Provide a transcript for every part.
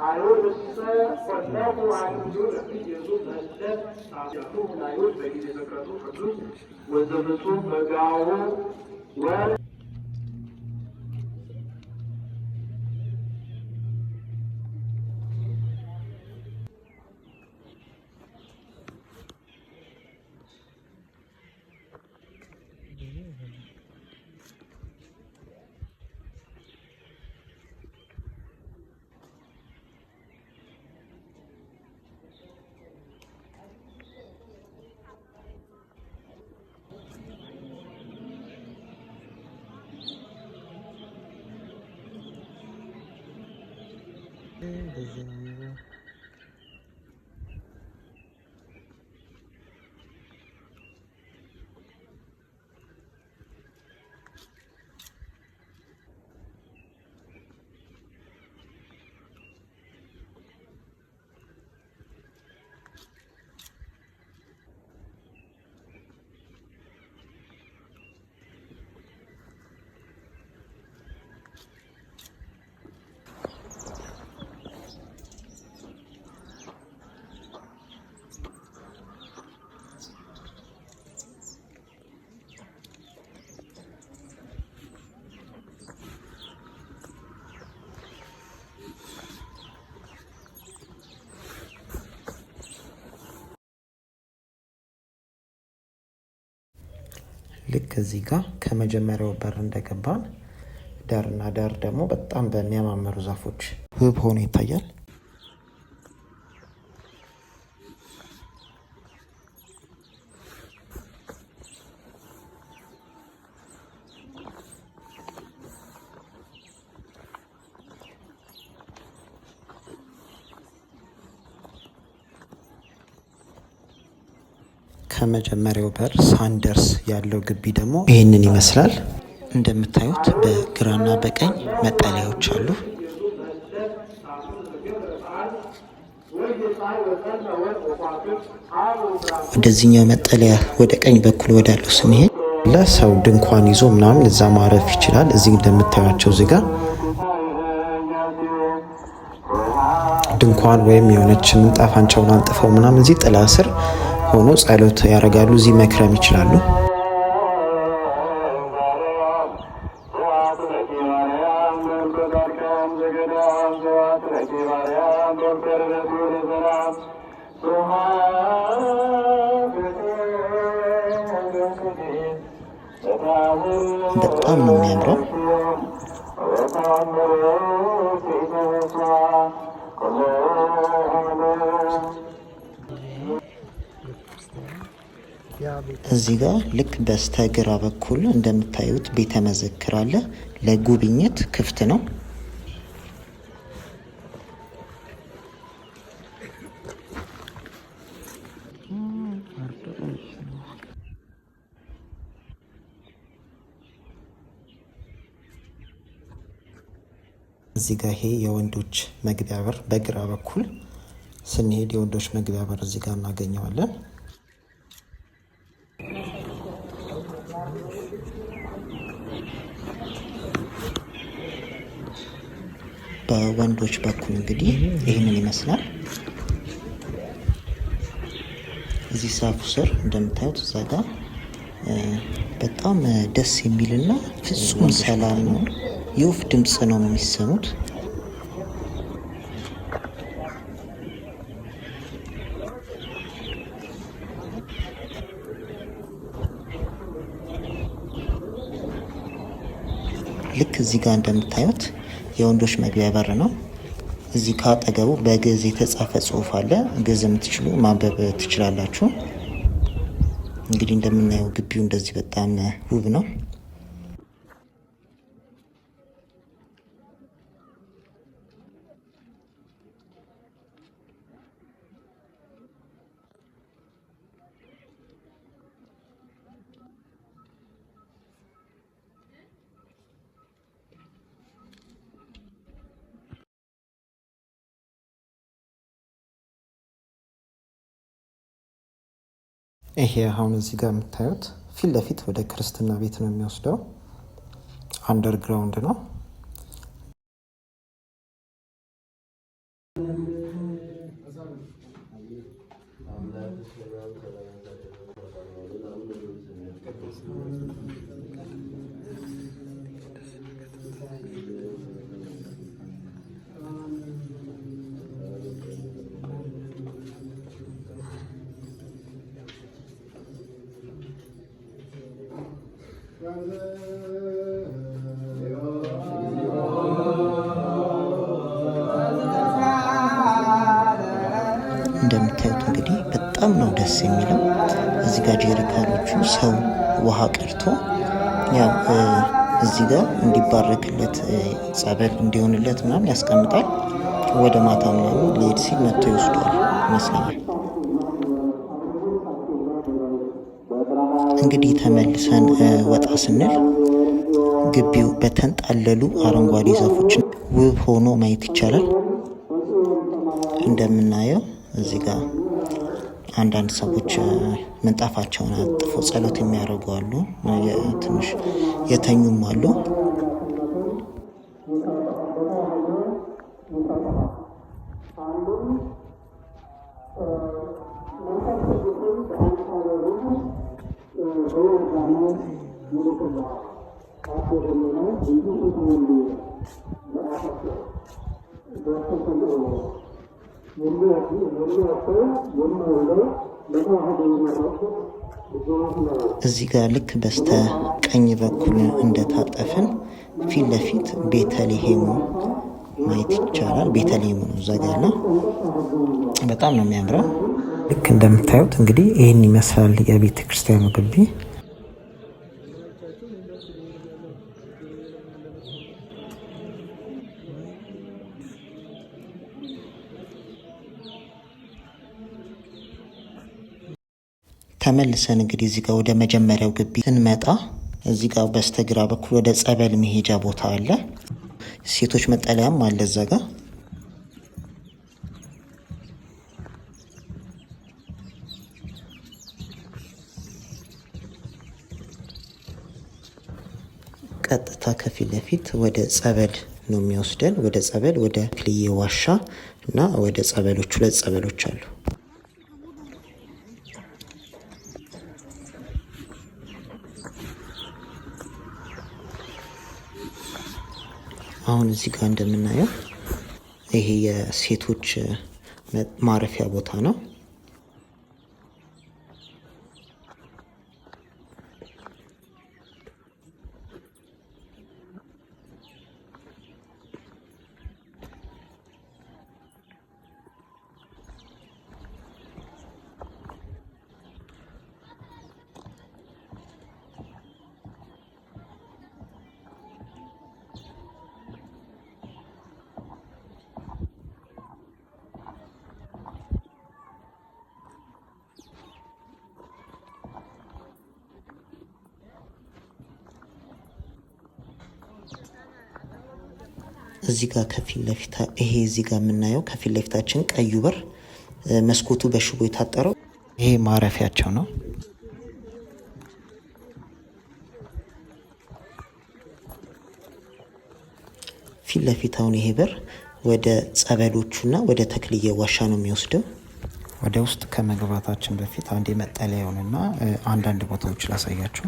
አይሁድ ቆለቁ አይሁድ ኢየሱስ መስጠት ሳያሉ አይሁድ በጊዜ መቅረቱ ቅዱስ ወዘፍጹም በጋው ልክ እዚህ ጋር ከመጀመሪያው በር እንደገባን ዳርና ዳር ደግሞ በጣም በሚያማምሩ ዛፎች ውብ ሆኖ ይታያል። ከመጀመሪያው በር ሳንደርስ ያለው ግቢ ደግሞ ይህንን ይመስላል። እንደምታዩት በግራና በቀኝ መጠለያዎች አሉ። ወደዚህኛው መጠለያ ወደ ቀኝ በኩል ወዳለው ስንሄድ ለሰው ድንኳን ይዞ ምናምን እዛ ማረፍ ይችላል። እዚህ እንደምታዩቸው እዚህ ጋር ድንኳን ወይም የሆነች ምንጣፋቸውን አንጥፈው ምናምን እዚህ ጥላ ስር ሆኖ ጸሎት ያደርጋሉ። እዚህ መክረም ይችላሉ። በጣም ነው የሚያምረው። እዚህ ጋር ልክ በስተግራ በኩል እንደምታዩት ቤተ መዘክር አለ። ለጉብኝት ክፍት ነው። እዚህ ጋር ይሄ የወንዶች መግቢያ በር በግራ በኩል ስንሄድ የወንዶች መግቢያ በር እዚህ ጋር እናገኘዋለን። በወንዶች በኩል እንግዲህ ይህንን ይመስላል። እዚህ ዛፉ ስር እንደምታዩት እዛ ጋር በጣም ደስ የሚልና ፍጹም ሰላም ነው። የወፍ ድምፅ ነው የሚሰሙት። ልክ እዚህ ጋር እንደምታዩት የወንዶች መግቢያ በር ነው። እዚህ ካጠገቡ በግዕዝ የተጻፈ ጽሑፍ አለ። ግዕዝ የምትችሉ ማንበብ ትችላላችሁ። እንግዲህ እንደምናየው ግቢው እንደዚህ በጣም ውብ ነው። ይሄ አሁን እዚህ ጋር የምታዩት ፊት ለፊት ወደ ክርስትና ቤት ነው የሚወስደው። አንደርግራውንድ ነው። እንደምታዩት እንግዲህ በጣም ነው ደስ የሚለው። እዚህ ጋር ጀሪካኖቹ ሰው ውሃ ቀርቶ ያው እዚህ ጋር እንዲባረክለት ጸበል እንዲሆንለት ምናምን ያስቀምጣል። ወደ ማታ ምናምን ሊሄድ ሲል መጥቶ ይወስዷል ይመስለኛል። እንግዲህ ተመልሰን ወጣ ስንል ግቢው በተንጣለሉ አረንጓዴ ዛፎች ውብ ሆኖ ማየት ይቻላል። እንደምናየው እዚህ ጋር አንዳንድ ሰዎች ምንጣፋቸውን አጥፎ ጸሎት የሚያደርጉ አሉ። ትንሽ የተኙም አሉ። እዚህ ጋር ልክ በስተ ቀኝ በኩል እንደታጠፍን ፊት ለፊት ቤተልሔሙ ማየት ይቻላል። ቤተልሔሙ ነው እዛ ጋር ያለው። በጣም ነው የሚያምረው። ልክ እንደምታዩት እንግዲህ ይህን ይመስላል የቤተ ክርስቲያኑ ግቢ። ተመልሰን እንግዲህ እዚህ ጋር ወደ መጀመሪያው ግቢ ስንመጣ እዚህ ጋር በስተግራ በኩል ወደ ጸበል መሄጃ ቦታ አለ። ሴቶች መጠለያም አለ እዛ ጋር። ቀጥታ ከፊት ለፊት ወደ ጸበል ነው የሚወስደን። ወደ ጸበል ወደ ተክልዬ ዋሻ እና ወደ ጸበሎች፣ ሁለት ጸበሎች አሉ። አሁን እዚህ ጋር እንደምናየው ይሄ የሴቶች ማረፊያ ቦታ ነው። እዚህ ጋር ከፊት ለፊት ይሄ እዚህ ጋር የምናየው ከፊት ለፊታችን ቀዩ በር መስኮቱ በሽቦ የታጠረው ይሄ ማረፊያቸው ነው። ፊት ለፊት አሁን ይሄ በር ወደ ጸበሎቹና ወደ ተክልዬ ዋሻ ነው የሚወስደው። ወደ ውስጥ ከመግባታችን በፊት አንድ የመጠለያውንና አንዳንድ ቦታዎች ላሳያችሁ።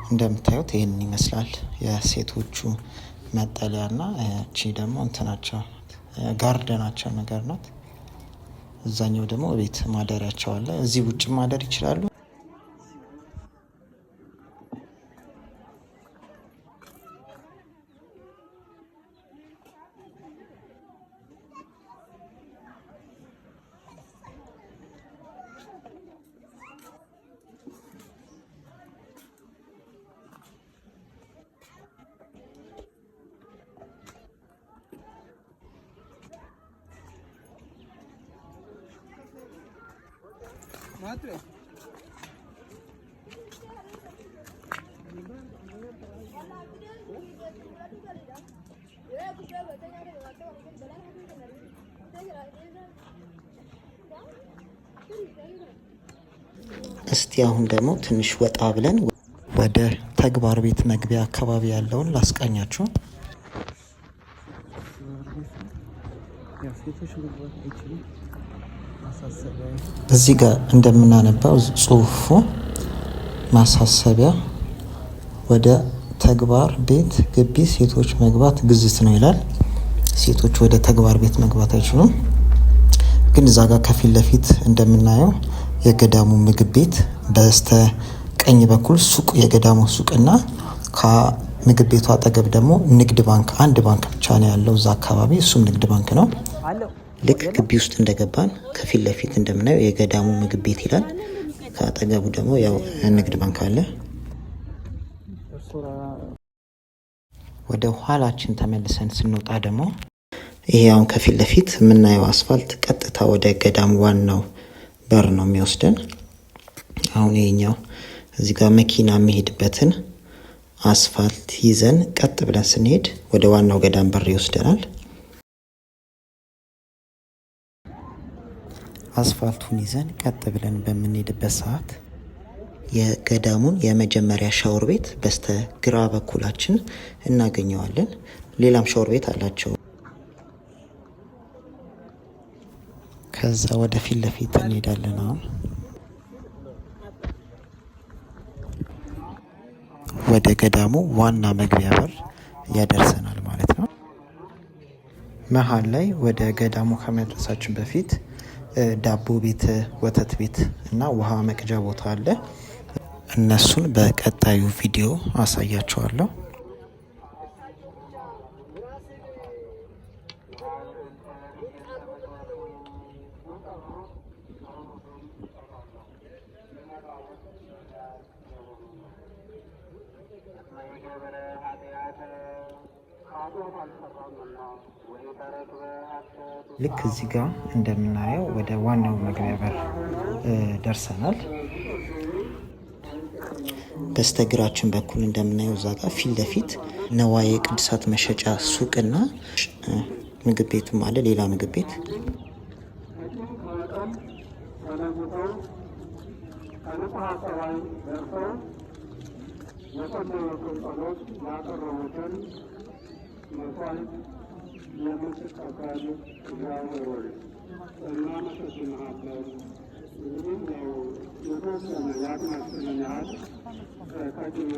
እንደምታዩት ይህንን ይመስላል የሴቶቹ መጠለያና እቺ ደግሞ እንትናቸው ጋርደናቸው ነገር ናት። እዛኛው ደግሞ ቤት ማደሪያቸው አለ። እዚህ ውጭ ማደር ይችላሉ። Смотри. እስቲ አሁን ደግሞ ትንሽ ወጣ ብለን ወደ ተግባር ቤት መግቢያ አካባቢ ያለውን ላስቃኛችሁ። እዚህ ጋር እንደምናነባው ጽሁፉ ማሳሰቢያ ወደ ተግባር ቤት ግቢ ሴቶች መግባት ግዝት ነው ይላል። ሴቶች ወደ ተግባር ቤት መግባት አይችሉም። ግን እዛ ጋር ከፊት ለፊት እንደምናየው የገዳሙ ምግብ ቤት፣ በስተ ቀኝ በኩል ሱቅ፣ የገዳሙ ሱቅና ከምግብ ቤቱ አጠገብ ደግሞ ንግድ ባንክ፣ አንድ ባንክ ብቻ ነው ያለው እዛ አካባቢ፣ እሱም ንግድ ባንክ ነው። ልክ ግቢ ውስጥ እንደገባን ከፊት ለፊት እንደምናየው የገዳሙ ምግብ ቤት ይላል። ከአጠገቡ ደግሞ ያው ንግድ ባንክ አለ። ወደ ኋላችን ተመልሰን ስንወጣ ደግሞ ይሄ አሁን ከፊት ለፊት የምናየው አስፋልት ቀጥታ ወደ ገዳሙ ዋናው በር ነው የሚወስደን። አሁን ይሄኛው እዚህ ጋር መኪና የሚሄድበትን አስፋልት ይዘን ቀጥ ብለን ስንሄድ ወደ ዋናው ገዳም በር ይወስደናል። አስፋልቱን ይዘን ቀጥ ብለን በምንሄድበት ሰዓት የገዳሙን የመጀመሪያ ሻወር ቤት በስተ ግራ በኩላችን እናገኘዋለን። ሌላም ሻወር ቤት አላቸው። ከዛ ወደ ፊት ለፊት እንሄዳለን። አሁን ወደ ገዳሙ ዋና መግቢያ በር ያደርሰናል ማለት ነው። መሀል ላይ ወደ ገዳሙ ከመድረሳችን በፊት ዳቦ ቤት፣ ወተት ቤት እና ውሃ መቅጃ ቦታ አለ። እነሱን በቀጣዩ ቪዲዮ አሳያቸዋለሁ። ልክ እዚህ ጋር እንደምናየው ወደ ዋናው መግቢያ በር ደርሰናል። በስተግራችን በኩል እንደምናየው እዛ ጋር ፊት ለፊት ነዋየ ቅድሳት መሸጫ ሱቅና ምግብ ቤትም አለ። ሌላ ምግብ ቤት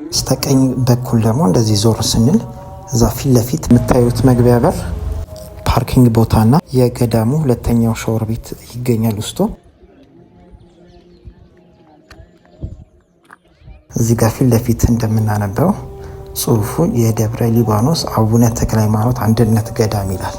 በስተቀኝ በኩል ደግሞ እንደዚህ ዞር ስንል እዛ ፊት ለፊት የምታዩት መግቢያ በር ፓርኪንግ ቦታና የገዳሙ ሁለተኛው ሻወር ቤት ይገኛል ውስጡ። እዚህ ጋር ፊት ለፊት እንደምናነበው ጽሁፉ የደብረ ሊባኖስ አቡነ ተክለ ሃይማኖት አንድነት ገዳም ይላል።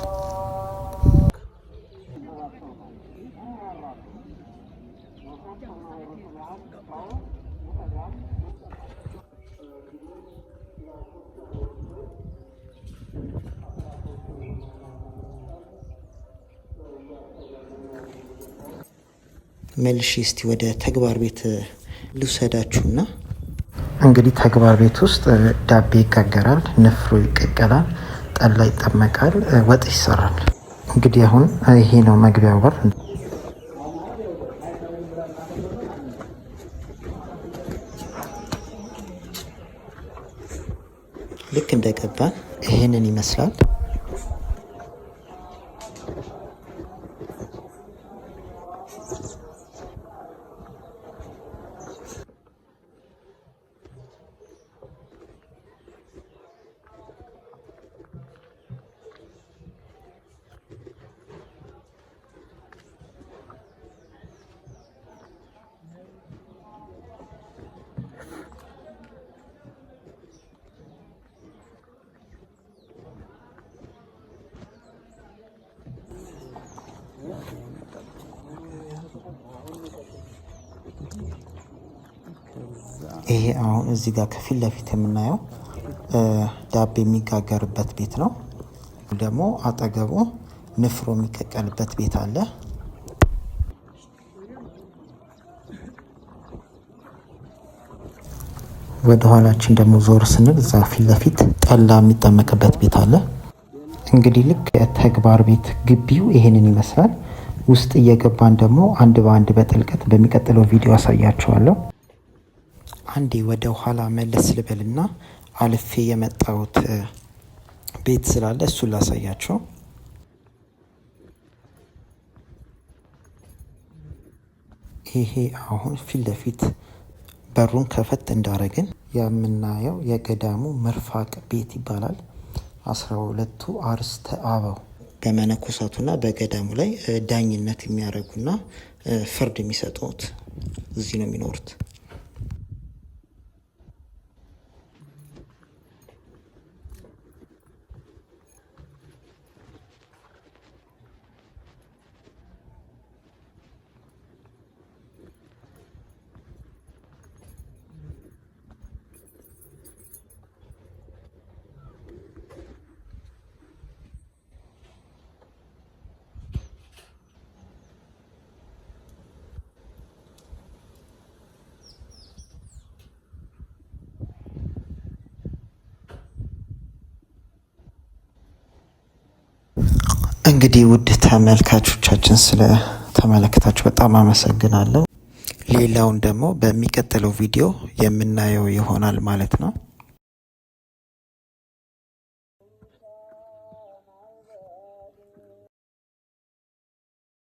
መልሺ እስቲ ወደ ተግባር ቤት ልውሰዳችሁና እንግዲህ ተግባር ቤት ውስጥ ዳቤ ይጋገራል፣ ንፍሮ ይቀቀላል፣ ጠላ ይጠመቃል፣ ወጥ ይሰራል። እንግዲህ አሁን ይሄ ነው መግቢያው በር። ልክ እንደገባን ይሄንን ይመስላል። ይሄ አሁን እዚህ ጋር ከፊት ለፊት የምናየው ዳቤ የሚጋገርበት ቤት ነው። ደግሞ አጠገቡ ንፍሮ የሚቀቀልበት ቤት አለ። ወደ ኋላችን ደግሞ ዞር ስንል እዛ ፊት ለፊት ጠላ የሚጠመቅበት ቤት አለ። እንግዲህ ልክ የተግባር ቤት ግቢው ይሄንን ይመስላል። ውስጥ እየገባን ደግሞ አንድ በአንድ በጥልቀት በሚቀጥለው ቪዲዮ አሳያችኋለሁ። አንዴ ወደ ኋላ መለስ ልበልና አልፌ የመጣሁት ቤት ስላለ እሱን ላሳያቸው። ይሄ አሁን ፊት ለፊት በሩን ከፈት እንዳረግን የምናየው የገዳሙ ምርፋቅ ቤት ይባላል። 12ቱ አርእስተ አበው በመነኮሳቱና በገዳሙ ላይ ዳኝነት የሚያደርጉና ፍርድ የሚሰጡት እዚህ ነው የሚኖሩት። እንግዲህ ውድ ተመልካቾቻችን ስለተመለከታችሁ በጣም አመሰግናለሁ። ሌላውን ደግሞ በሚቀጥለው ቪዲዮ የምናየው ይሆናል ማለት ነው።